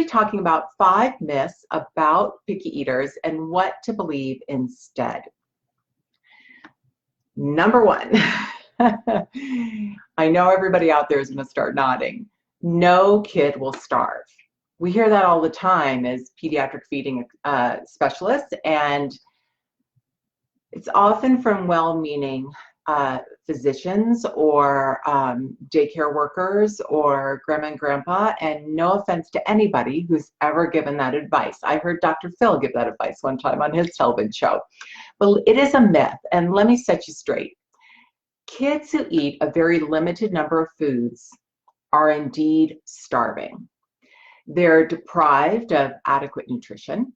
be talking about 5 myths about picky eaters and what to believe instead. Number 1, I know everybody out there is going to start nodding. No kid will starve. We hear that all the time as pediatric feeding specialists, and it's often from well-meaning physicians or daycare workers or grandma and grandpa, and no offense to anybody who's ever given that advice. I heard Dr. Phil give that advice one time on his television show. But it is a myth, and let me set you straight. Kids who eat a very limited number of foods are indeed starving. They're deprived of adequate nutrition.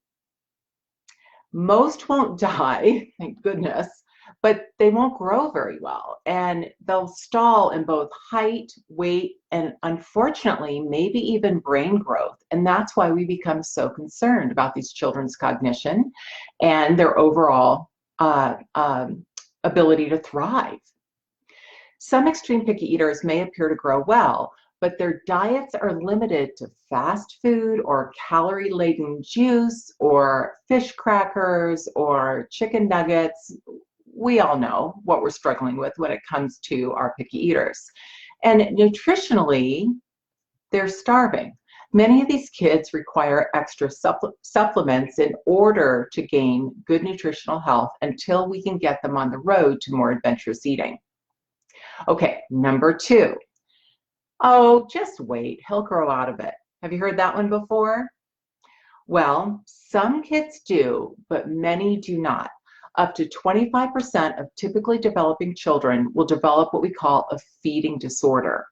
Most won't die, thank goodness, but they won't grow very well, and they'll stall in both height, weight, and unfortunately, maybe even brain growth. And that's why we become so concerned about these children's cognition and their overall ability to thrive. Some extreme picky eaters may appear to grow well, but their diets are limited to fast food or calorie-laden juice or fish crackers or chicken nuggets. We all know what we're struggling with when it comes to our picky eaters. And nutritionally, they're starving. Many of these kids require extra supplements in order to gain good nutritional health until we can get them on the road to more adventurous eating. Okay, number 2. Oh, just wait, he'll grow out of it. Have you heard that one before? Well, some kids do, but many do not. Up to 25% of typically developing children will develop what we call a feeding disorder.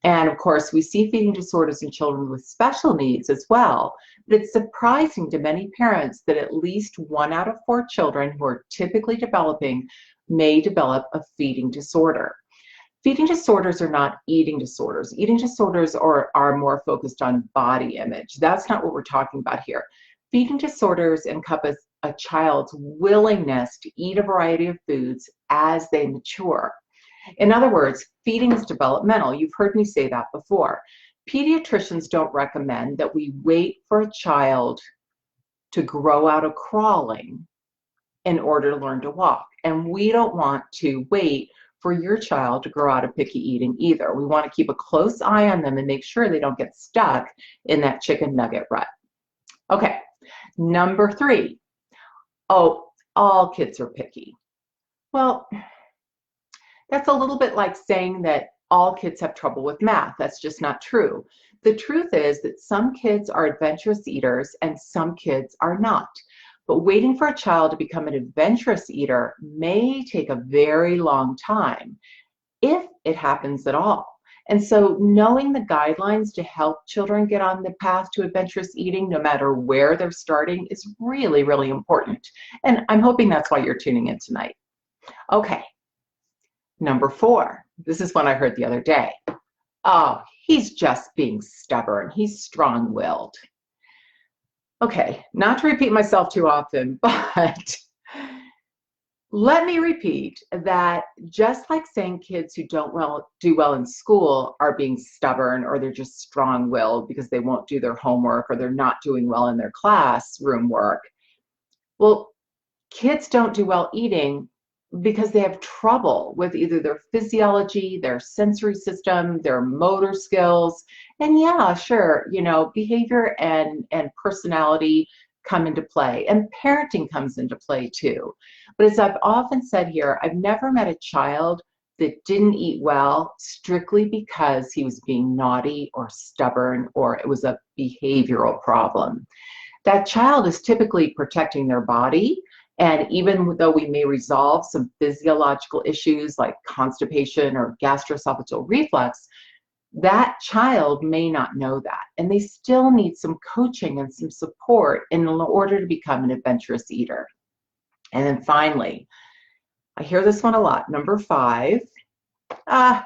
And of course, we see feeding disorders in children with special needs as well. But it's surprising to many parents that at least 1 out of 4 children who are typically developing may develop a feeding disorder. Feeding disorders are not eating disorders. Eating disorders are more focused on body image. That's not what we're talking about here. Feeding disorders encompass a child's willingness to eat a variety of foods as they mature. In other words, feeding is developmental. You've heard me say that before. Pediatricians don't recommend that we wait for a child to grow out of crawling in order to learn to walk. And we don't want to wait for your child to grow out of picky eating either. We want to keep a close eye on them and make sure they don't get stuck in that chicken nugget rut. Okay, number 3. Oh, all kids are picky. Well, that's a little bit like saying that all kids have trouble with math. That's just not true. The truth is that some kids are adventurous eaters and some kids are not. But waiting for a child to become an adventurous eater may take a very long time, if it happens at all. And so knowing the guidelines to help children get on the path to adventurous eating, no matter where they're starting, is really, really important. And I'm hoping that's why you're tuning in tonight. Okay, number 4. This is one I heard the other day. Oh, he's just being stubborn. He's strong-willed. Okay, not to repeat myself too often, but let me repeat that just like saying kids who don't do well in school are being stubborn, or they're just strong-willed because they won't do their homework, or they're not doing well in their classroom work. Well, kids don't do well eating because they have trouble with either their physiology, their sensory system, their motor skills. And yeah, sure, you know, behavior and personality come into play, and parenting comes into play too. But as I've often said here, I've never met a child that didn't eat well strictly because he was being naughty or stubborn, or it was a behavioral problem. That child is typically protecting their body. And even though we may resolve some physiological issues like constipation or gastroesophageal reflux, that child may not know that. And they still need some coaching and some support in order to become an adventurous eater. And then finally, I hear this one a lot. Number 5, I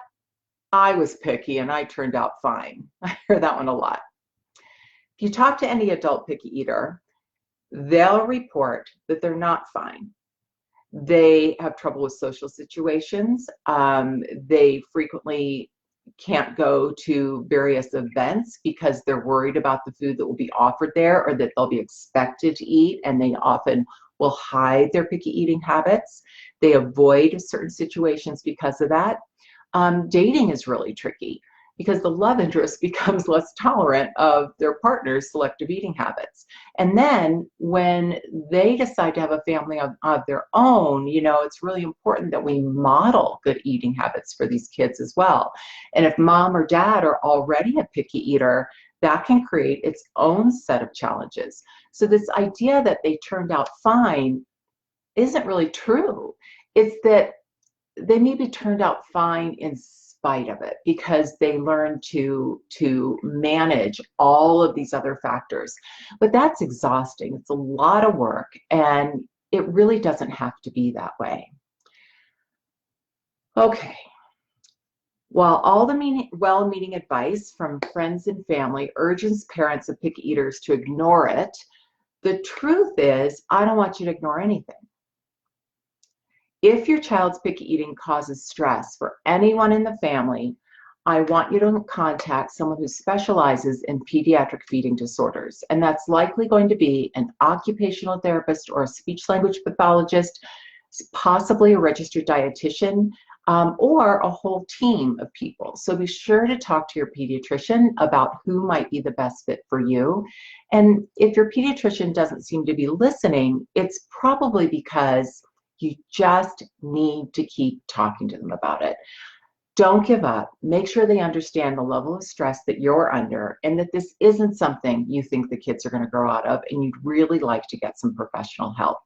was picky and I turned out fine. I hear that one a lot. If you talk to any adult picky eater, they'll report that they're not fine. They have trouble with social situations. They frequently can't go to various events because they're worried about the food that will be offered there or that they'll be expected to eat, and they often will hide their picky eating habits. They avoid certain situations because of that. Dating is really tricky because the love interest becomes less tolerant of their partner's selective eating habits. And then when they decide to have a family of their own, it's really important that we model good eating habits for these kids as well. And if mom or dad are already a picky eater, that can create its own set of challenges. So this idea that they turned out fine isn't really true. It's that they maybe turned out fine in spite of it because they learned to manage all of these other factors. But that's exhausting. It's a lot of work, and it really doesn't have to be that way. Okay. While all the well-meaning advice from friends and family urges parents of picky eaters to ignore it, the truth is, I don't want you to ignore anything. If your child's picky eating causes stress for anyone in the family, I want you to contact someone who specializes in pediatric feeding disorders. And that's likely going to be an occupational therapist or a speech language pathologist, possibly a registered dietitian, or a whole team of people. So be sure to talk to your pediatrician about who might be the best fit for you. And if your pediatrician doesn't seem to be listening, it's probably because you just need to keep talking to them about it. Don't give up. Make sure they understand the level of stress that you're under and that this isn't something you think the kids are going to grow out of, and you'd really like to get some professional help.